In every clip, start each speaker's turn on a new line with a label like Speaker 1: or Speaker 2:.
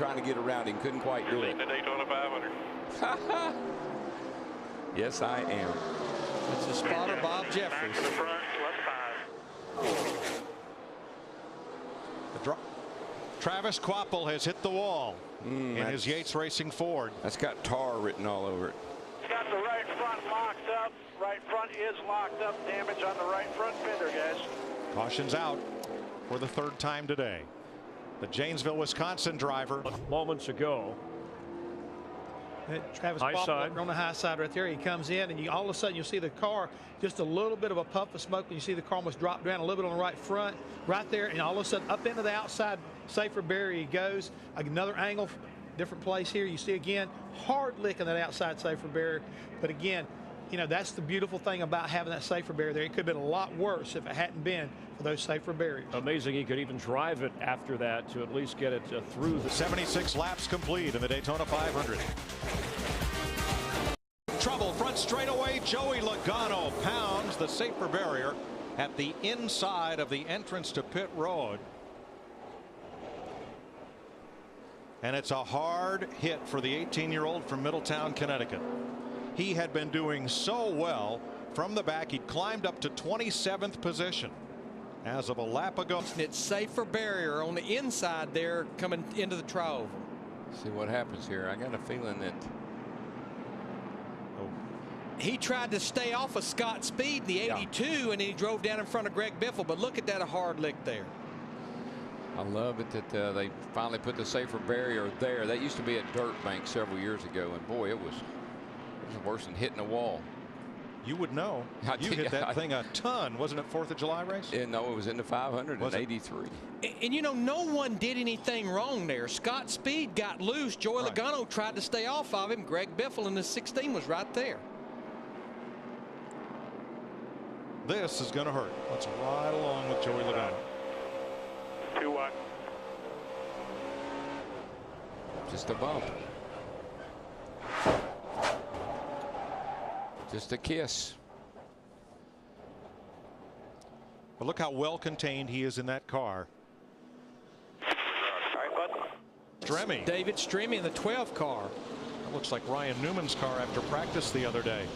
Speaker 1: trying to get around him. Couldn't quite do it.
Speaker 2: The Daytona 500.
Speaker 1: Yes, I am.
Speaker 3: It's a spotter, Bob Jeffries.
Speaker 2: Back to the front, left 5.
Speaker 4: Travis Kvapil has hit the wall in his Yates Racing Ford.
Speaker 1: That's got tar written all over it.
Speaker 5: It's got the right front locked up. Right front is locked up. Damage on the right front fender, guys.
Speaker 4: Caution's out for the third time today. The Janesville, Wisconsin driver.
Speaker 6: Moments ago.
Speaker 7: Travis Kvapil on the high side right there. He comes in, and all of a sudden you'll see the car, just a little bit of a puff of smoke, and you see the car almost drop down a little bit on the right front, right there, and all of a sudden up into the outside safer barrier he goes. Another angle, different place here. You see again, hard lick on that outside safer barrier. But again, you know, that's the beautiful thing about having that safer barrier there. It could have been a lot worse if it hadn't been for those safer barriers.
Speaker 6: Amazing he could even drive it after that to at least get it through the
Speaker 4: 76 laps complete in the Daytona 500. Trouble front straightaway. Joey Logano pounds the safer barrier at the inside of the entrance to pit road. And it's a hard hit for the 18-year-old from Middletown, Connecticut. He had been doing so well from the back. He'd climbed up to 27th position as of a lap ago.
Speaker 3: It's safer barrier on the inside there coming into the tri-oval.
Speaker 1: See what happens here. I got a feeling that
Speaker 3: he tried to stay off of Scott Speed in the 82, and then he drove down in front of Greg Biffle. But look at that, a hard lick there.
Speaker 1: I love it that they finally put the safer barrier there. That used to be a dirt bank several years ago, and boy, it was worse than hitting a wall.
Speaker 4: You would know. You hit that thing a ton. Wasn't it 4th of July race?
Speaker 1: Yeah, no, it was in the 500 in 83.
Speaker 3: And you know, no one did anything wrong there. Scott Speed got loose. Joey Logano tried to stay off of him. Greg Biffle in the 16 was right there.
Speaker 4: This is going to hurt. Let's ride along with Joey Logano.
Speaker 2: 2 wide.
Speaker 1: Just a bump. Just a kiss.
Speaker 4: But look how well contained he is in that car.
Speaker 2: All right, bud.
Speaker 4: Stremme.
Speaker 3: David Stremme in the 12 car.
Speaker 4: That looks like Ryan Newman's car after practice the other day.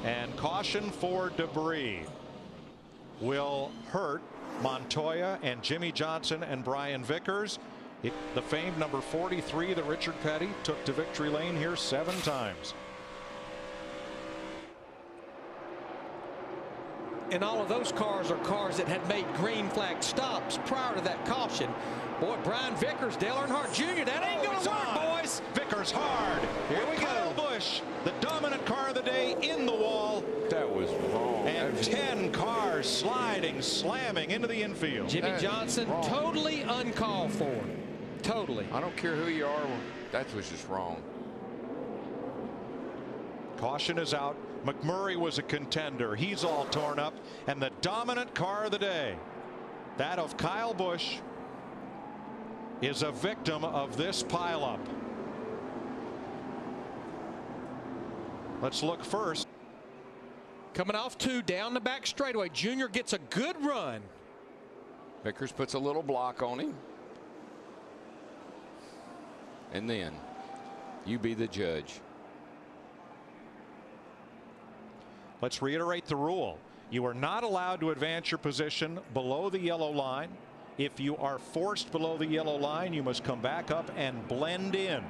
Speaker 4: And caution for debris will hurt Montoya and Jimmy Johnson and Brian Vickers. The famed number 43 that Richard Petty took to victory lane here 7 times.
Speaker 3: And all of those cars are cars that had made green flag stops prior to that caution. Boy, Brian Vickers, Dale Earnhardt Jr., that ain't going to work, boys.
Speaker 4: Vickers hard. Here we go. Busch, the dominant car of the day, in the wall.
Speaker 1: That was wrong.
Speaker 4: And 10 cars sliding, slamming into the infield.
Speaker 3: Jimmy Johnson, totally uncalled for. Totally.
Speaker 1: I don't care who you are. That was just wrong.
Speaker 4: Caution is out. McMurray was a contender. He's all torn up. And the dominant car of the day, that of Kyle Busch, is a victim of this pileup. Let's look first.
Speaker 3: Coming off 2 down the back straightaway. Junior gets a good run.
Speaker 1: Vickers puts a little block on him. And then you be the judge.
Speaker 4: Let's reiterate the rule. You are not allowed to advance your position below the yellow line. If you are forced below the yellow line, you must come back up and blend in.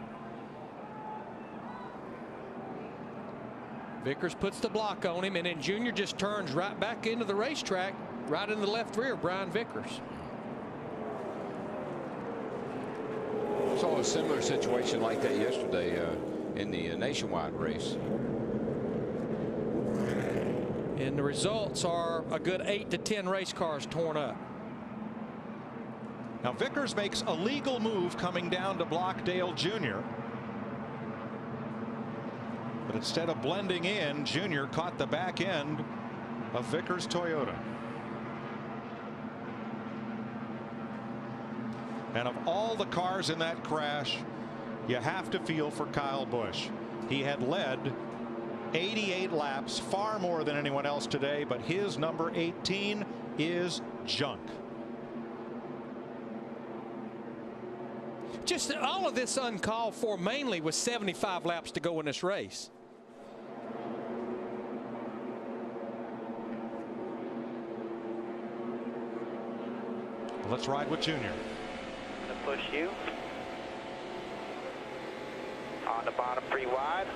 Speaker 3: Vickers puts the block on him, and then Junior just turns right back into the racetrack, right in the left rear, Brian Vickers.
Speaker 1: Saw a similar situation like that yesterday in the nationwide race.
Speaker 3: And the results are a good 8 to 10 race cars torn up.
Speaker 4: Now Vickers makes a legal move coming down to block Dale Jr. But instead of blending in, Jr. caught the back end of Vickers' Toyota. And of all the cars in that crash, you have to feel for Kyle Busch. He had led 88 laps, far more than anyone else today, but his number 18 is junk.
Speaker 3: Just all of this uncalled for, mainly with 75 laps to go in this race.
Speaker 4: Let's ride with Junior.
Speaker 5: To push you. On the bottom, 3 wide.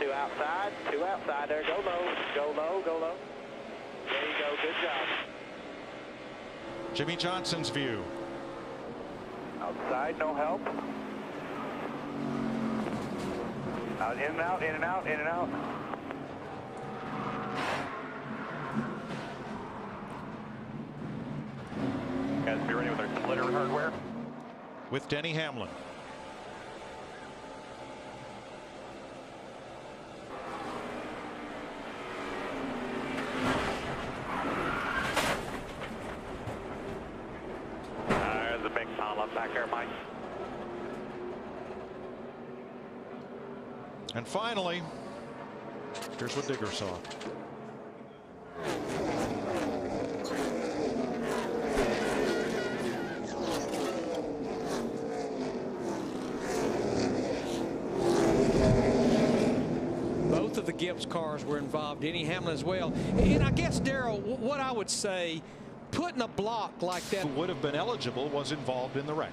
Speaker 5: 2 outside. 2 outside there. Go low. Go low. Go low. There you go. Good job.
Speaker 4: Jimmy Johnson's view.
Speaker 5: Outside, no help. Out, in and out, in and out, in and out. Guys, be ready with our splitter hardware.
Speaker 4: With Denny Hamlin.
Speaker 5: There's a big pile up back there, Mike.
Speaker 4: And finally, here's what Digger saw.
Speaker 3: Both of the Gibbs cars were involved, Denny Hamlin as well. And I guess, Darrell, what I would say, putting a block like that.
Speaker 4: Who would have been eligible was involved in the wreck.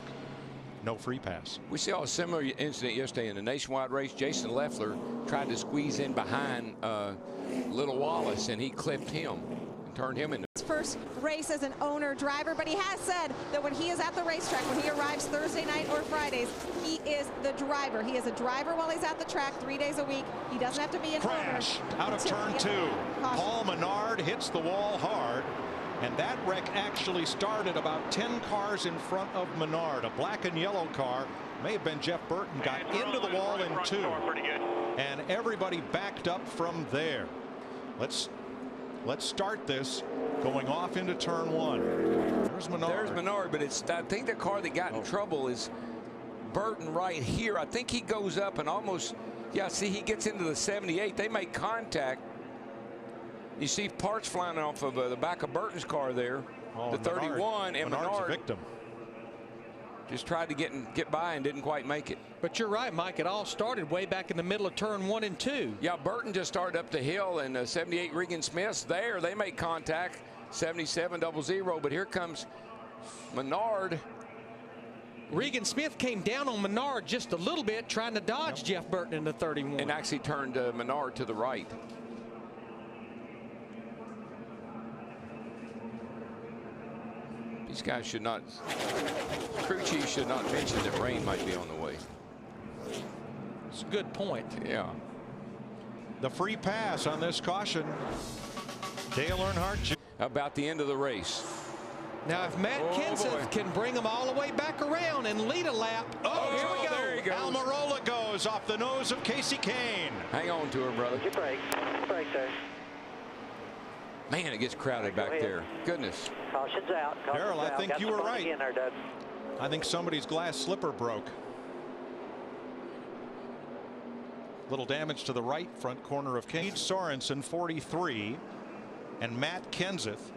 Speaker 4: No free pass.
Speaker 1: We saw a similar incident yesterday in the nationwide race. Jason Leffler tried to squeeze in behind Little Wallace, and he clipped him and turned him into.
Speaker 8: His first race as an owner driver, but he has said that when he is at the racetrack, when he arrives Thursday night or Fridays, he is the driver. He is a driver while he's at the track 3 days a week. He doesn't have to be an
Speaker 4: Crash
Speaker 8: owner.
Speaker 4: out of turn 2. Paul Menard hits the wall hard. And that wreck actually started about 10 cars in front of Menard. A black and yellow car, may have been Jeff Burton, got into the wall in 2. And everybody backed up from there. Let's start this going off into turn 1. There's Menard.
Speaker 1: There's Menard, but it's, I think the car that got in trouble is Burton right here. I think he goes up and almost, yeah, see, he gets into the 78. They make contact. You see parts flying off of the back of Burton's car there. The 31, and Menard,
Speaker 4: a victim.
Speaker 1: Just tried to get by and didn't quite make it.
Speaker 3: But you're right, Mike. It all started way back in the middle of turn 1 and 2.
Speaker 1: Yeah, Burton just started up the hill, and 78 Regan Smith's there. They make contact. 77 00. But here comes Menard.
Speaker 3: Regan Smith came down on Menard just a little bit, trying to dodge Jeff Burton in the 31.
Speaker 1: And actually turned Menard to the right. These guys should not, crew chief should not mention that rain might be on the way.
Speaker 3: It's a good point.
Speaker 1: Yeah.
Speaker 4: The free pass on this caution. Dale Earnhardt.
Speaker 1: About the end of the race.
Speaker 3: Now, if Matt Kenseth can bring them all the way back around and lead a lap. Oh, here we go.
Speaker 1: There he goes.
Speaker 4: Almirola goes off the nose of Casey Kane.
Speaker 1: Hang on to her, brother.
Speaker 5: Your brake. Brake there.
Speaker 1: Man, it gets crowded back there. Goodness.
Speaker 5: Caution's out.
Speaker 4: Darrell, I think you were right.
Speaker 5: In there, Doug.
Speaker 4: I think somebody's glass slipper broke. Little damage to the right front corner of Kane. Sorensen, 43, and Matt Kenseth,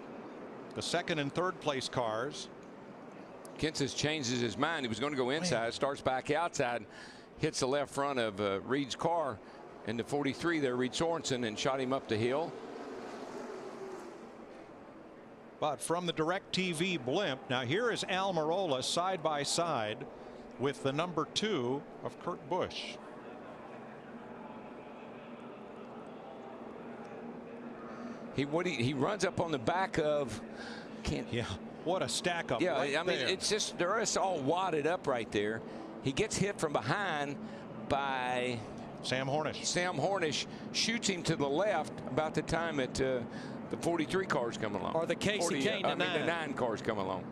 Speaker 4: the second and third place cars.
Speaker 1: Kenseth changes his mind. He was going to go inside, starts back outside, hits the left front of Reed's car, and the 43 there, Reed Sorensen, and shot him up the hill.
Speaker 4: But from the DirecTV blimp, now here is Almirola side by side with the number 2 of Kurt Busch.
Speaker 1: He runs up on the back of.
Speaker 4: Yeah, what a stack up.
Speaker 1: Yeah,
Speaker 4: right
Speaker 1: I mean,
Speaker 4: there.
Speaker 1: it's just, they're just all wadded up right there. He gets hit from behind by
Speaker 4: Sam Hornish.
Speaker 1: Sam Hornish, shoots him to the left about the time that the 43 cars come along.
Speaker 3: Or the Casey Kane
Speaker 1: the 9 cars come along.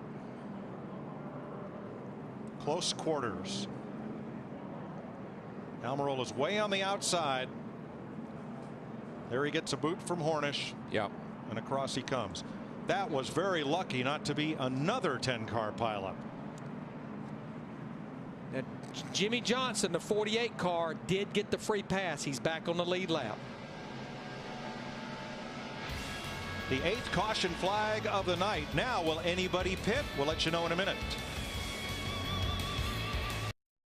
Speaker 4: Close quarters. Almirola's way on the outside. There he gets a boot from Hornish.
Speaker 1: Yep.
Speaker 4: And across he comes. That was very lucky not to be another 10-car pileup.
Speaker 3: Jimmy Johnson, the 48 car, did get the free pass. He's back on the lead lap.
Speaker 4: The 8th caution flag of the night. Now, will anybody pit? We'll let you know in a minute.